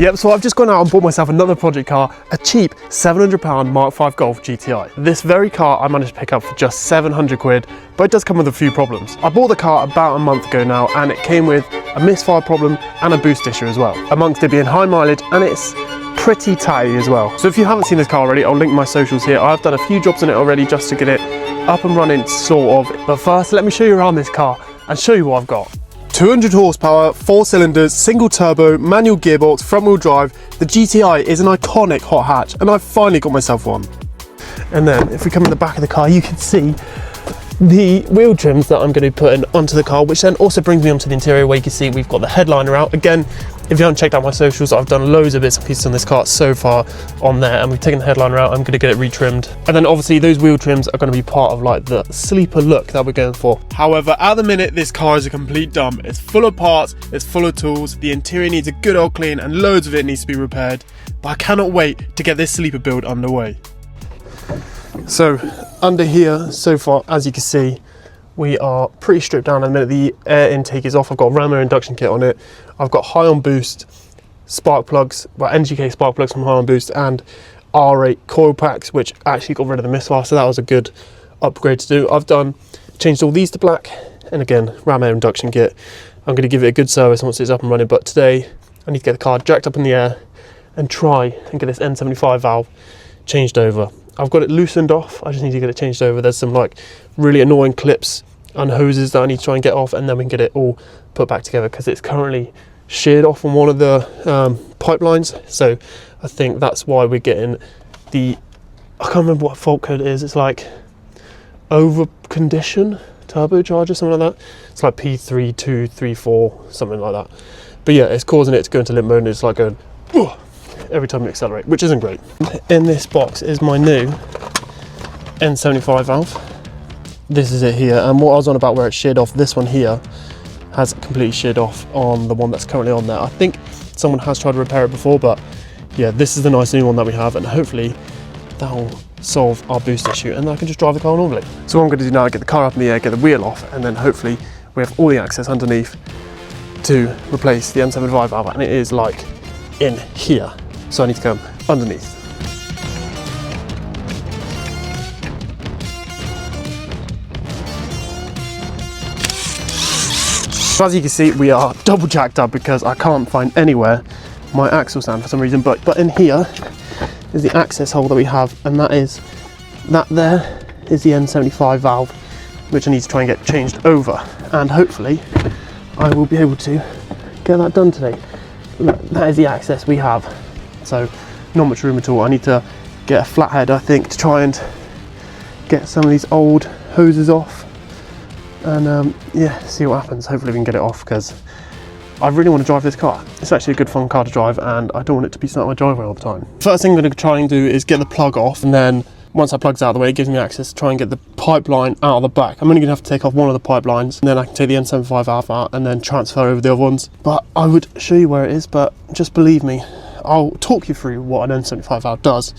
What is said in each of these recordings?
Yep, so I've just gone out and bought myself another project car, a cheap £700 Mark V Golf GTI. This very car I managed to pick up for just 700 quid, but it does come with a few problems. I bought the car about a month ago now, and it came with a misfire problem and a boost issue as well, amongst it being high mileage, and it's pretty tatty as well. So if you haven't seen this car already, I'll link my socials here. I've done a few jobs on it already just to get it up and running, sort of. But first, let me show you around this car and show you what I've got. 200 horsepower, 4 cylinders, single turbo, manual gearbox, front wheel drive. The GTI is an iconic hot hatch, and I've finally got myself one. And then if we come in the back of the car, you can see the wheel trims that I'm going to be putting onto the car, which then also brings me onto the interior, where you can see we've got the headliner out. Again, if you haven't checked out my socials, I've done loads of bits and pieces on this car so far on there, and we've taken the headliner out. I'm going to get it retrimmed, and then obviously those wheel trims are going to be part of like the sleeper look that we're going for. However, at the minute this car is a complete dump. It's full of parts, it's full of tools, the interior needs a good old clean, and loads of it needs to be repaired, but I cannot wait to get this sleeper build underway. So under here so far, as you can see, we are pretty stripped down. At the minute the air intake is off. I've got a ram air induction kit on it. I've got high on boost spark plugs, well, NGK spark plugs from high on boost, and R8 coil packs, which actually got rid of the misfire, so that was a good upgrade to do. I've changed all these to black, and again, ram air induction kit. I'm going to give it a good service once it's up and running, but today I need to get the car jacked up in the air and try and get this N75 valve changed over. I've got it loosened off, I just need to get it changed over. There's some like really annoying clips and hoses that I need to try and get off, and then we can get it all put back together, because it's currently sheared off on one of the pipelines. So I think that's why we're getting the, I can't remember what fault code it is. It's like over condition turbocharger, something like that. It's like P3234, something like that. But yeah, it's causing it to go into limp mode, and it's like going every time you accelerate, which isn't great. In this box is my new N75 valve. This is it here, and what I was on about where it's sheared off, this one here has completely sheared off on the one that's currently on there. I think someone has tried to repair it before, but yeah, this is the nice new one that we have, and hopefully that will solve our boost issue, and I can just drive the car normally. So what I'm going to do now is get the car up in the air, get the wheel off, and then hopefully we have all the access underneath to replace the N75 valve, and it is like in here. So I need to come underneath. So as you can see, we are double jacked up because I can't find anywhere my axle stand for some reason, but in here is the access hole that we have, and that there is the N75 valve, which I need to try and get changed over, and hopefully I will be able to get that done today. That is the access we have. So not much room at all. I need to get a flathead, I think, to try and get some of these old hoses off, and yeah, see what happens. Hopefully we can get it off, because I really want to drive this car. It's actually a good fun car to drive, and I don't want it to be sat on my driveway all the time. First thing I'm going to try and do is get the plug off, and then once that plug's out of the way, it gives me access to try and get the pipeline out of the back. I'm only going to have to take off one of the pipelines, and then I can take the N75 valve out and then transfer over the other ones. But I would show you where it is, but just believe me, I'll talk you through what an N75 valve does,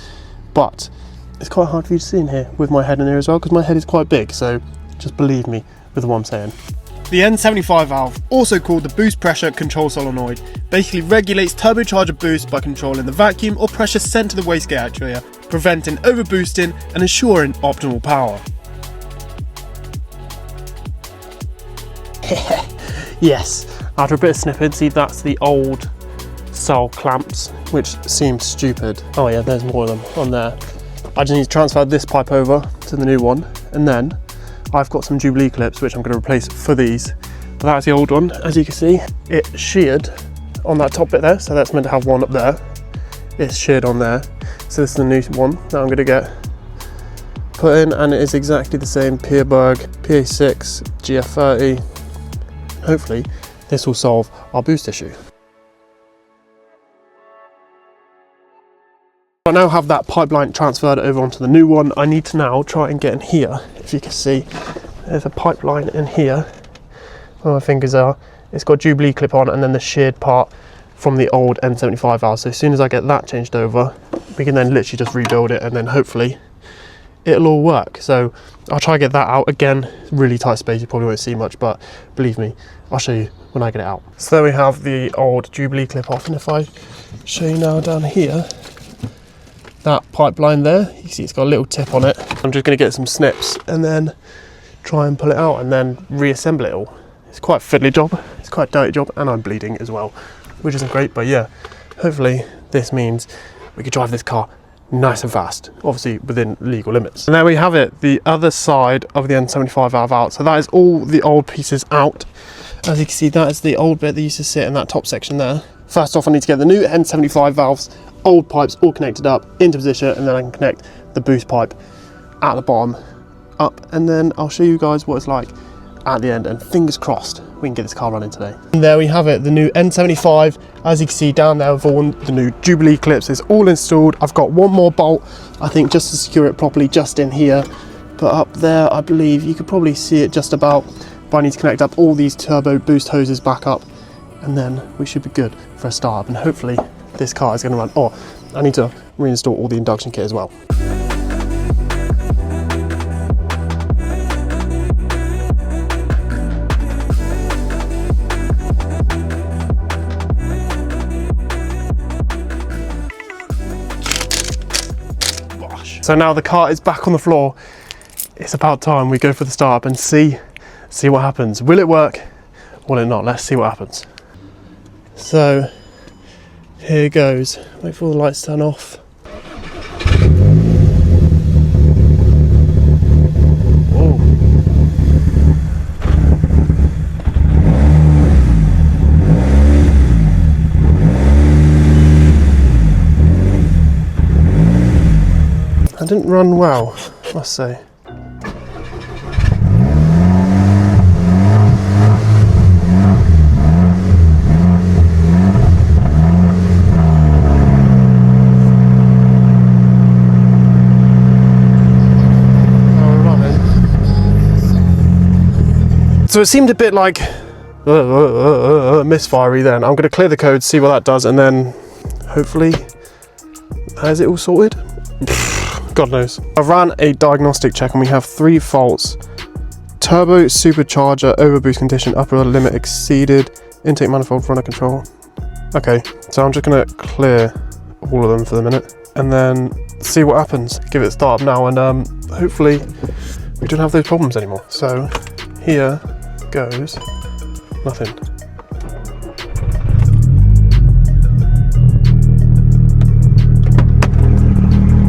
but it's quite hard for you to see in here with my head in here as well, because my head is quite big, so just believe me with what I'm saying. The N75 valve, also called the boost pressure control solenoid, basically regulates turbocharger boost by controlling the vacuum or pressure sent to the wastegate actuator, preventing overboosting and ensuring optimal power. Yes, after a bit of snipping, see that's the old style clamps, which seems stupid. Oh yeah, there's more of them on there. I just need to transfer this pipe over to the new one, and then I've got some Jubilee clips which I'm going to replace for these. But that's the old one. As you can see, it's sheared on that top bit there, so that's meant to have one up there. It's sheared on there. So this is the new one that I'm going to get put in, and it is exactly the same Pierberg PA6 GF30. Hopefully this will solve our boost issue. I now have that pipeline transferred over onto the new one. I need to now try and get in here. If you can see, there's a pipeline in here where my fingers are. It's got Jubilee clip on, and then the sheared part from the old N75 valve. So as soon as I get that changed over, we can then literally just rebuild it, and then hopefully it'll all work. So I'll try and get that out. Again, really tight space, you probably won't see much, but believe me, I'll show you when I get it out. So there we have the old Jubilee clip off, and if I show you now down here, that pipeline there, you can see it's got a little tip on it. I'm just going to get some snips and then try and pull it out and then reassemble it all. It's quite a fiddly job, it's quite a dirty job, and I'm bleeding as well, which isn't great, but yeah, hopefully this means we could drive this car nice and fast, obviously within legal limits. And there we have it, the other side of the N75 valve out. So that is all the old pieces out. As you can see, that is the old bit that used to sit in that top section there. First off, I need to get the new N75 valves, old pipes all connected up into position, and then I can connect the boost pipe at the bottom up, and then I'll show you guys what it's like at the end, and fingers crossed we can get this car running today. And there we have it, the new N75. As you can see down there with all the new Jubilee clips, it's all installed. I've got one more bolt, I think, just to secure it properly, just in here. But up there, I believe you could probably see it just about, but I need to connect up all these turbo boost hoses back up, and then we should be good for a start up, and hopefully this car is going to run. Oh, I need to reinstall all the induction kit as well. So now the car is back on the floor. It's about time we go for the start up and see what happens. Will it work? Will it not? Let's see what happens. So here goes. Wait for all the lights to turn off. Oh. That didn't run well, I must say. So it seemed a bit like misfirey then. I'm going to clear the code, see what that does, and then hopefully has it all sorted? God knows. I've ran a diagnostic check and we have 3 faults. Turbo supercharger overboost condition, upper limit exceeded, intake manifold runner control. Okay, so I'm just going to clear all of them for the minute and then see what happens. Give it a start up now, and hopefully we don't have those problems anymore. So here goes nothing.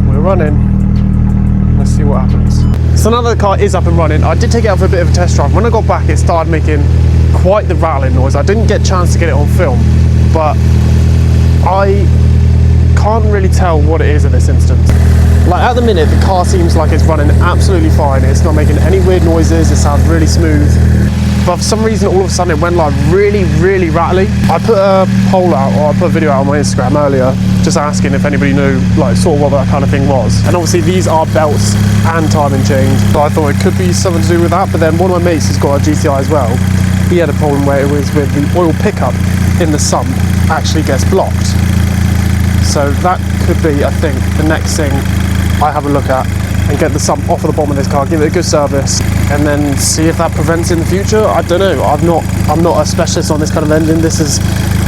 We're running. Let's see what happens. So now that the car is up and running, I did take it out for a bit of a test drive. When I got back, it started making quite the rattling noise. I didn't get a chance to get it on film, but I can't really tell what it is at this instance. Like at the minute, the car seems like it's running absolutely fine. It's not making any weird noises. It sounds really smooth. But for some reason, all of a sudden, it went like really, really rattly. I put a poll out, or I put a video out on my Instagram earlier, just asking if anybody knew, like, sort of what that kind of thing was. And obviously, these are belts and timing chains, so I thought it could be something to do with that. But then one of my mates has got a GTI as well. He had a problem where it was with the oil pickup in the sump actually gets blocked. So that could be, I think, the next thing I have a look at, and get the sump off of the bottom of this car, give it a good service, and then see if that prevents in the future. I don't know. I'm not a specialist on this kind of engine. This is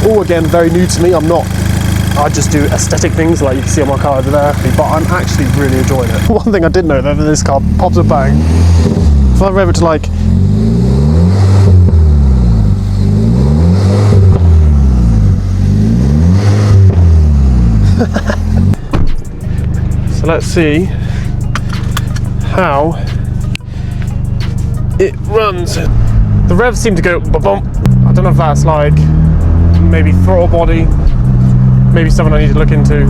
all, again, very new to me. I just do aesthetic things like you can see on my car over there, but I'm actually really enjoying it. One thing I did know, though, that this car pops a bang. If I rev it to like so let's see how it runs. The revs seem to go ba-bump. I don't know if that's like maybe throttle body, maybe something I need to look into.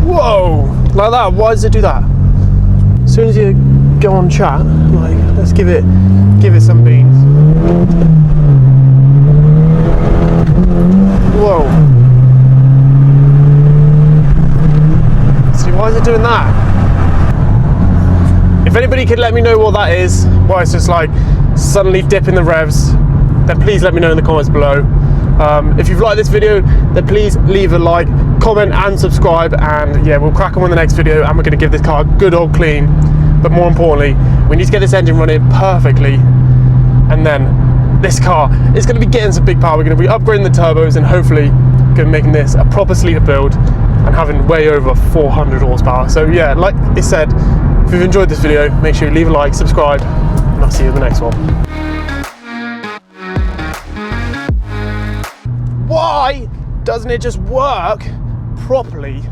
Whoa, like that. Why does it do that? As soon as you go on chat, like, let's give it some beans. Whoa. See, why is it doing that? If anybody could let me know what that is, why it's just like suddenly dipping the revs, then please let me know in the comments below. If you've liked this video, then please leave a like, comment and subscribe, and yeah, we'll crack on with the next video, and we're going to give this car a good old clean. But more importantly, we need to get this engine running perfectly, and then this car is going to be getting some big power. We're going to be upgrading the turbos and hopefully going to be making this a proper sleeper build and having way over 400 horsepower. So yeah, like I said, if you've enjoyed this video, make sure you leave a like, subscribe, and I'll see you in the next one. Why doesn't it just work properly?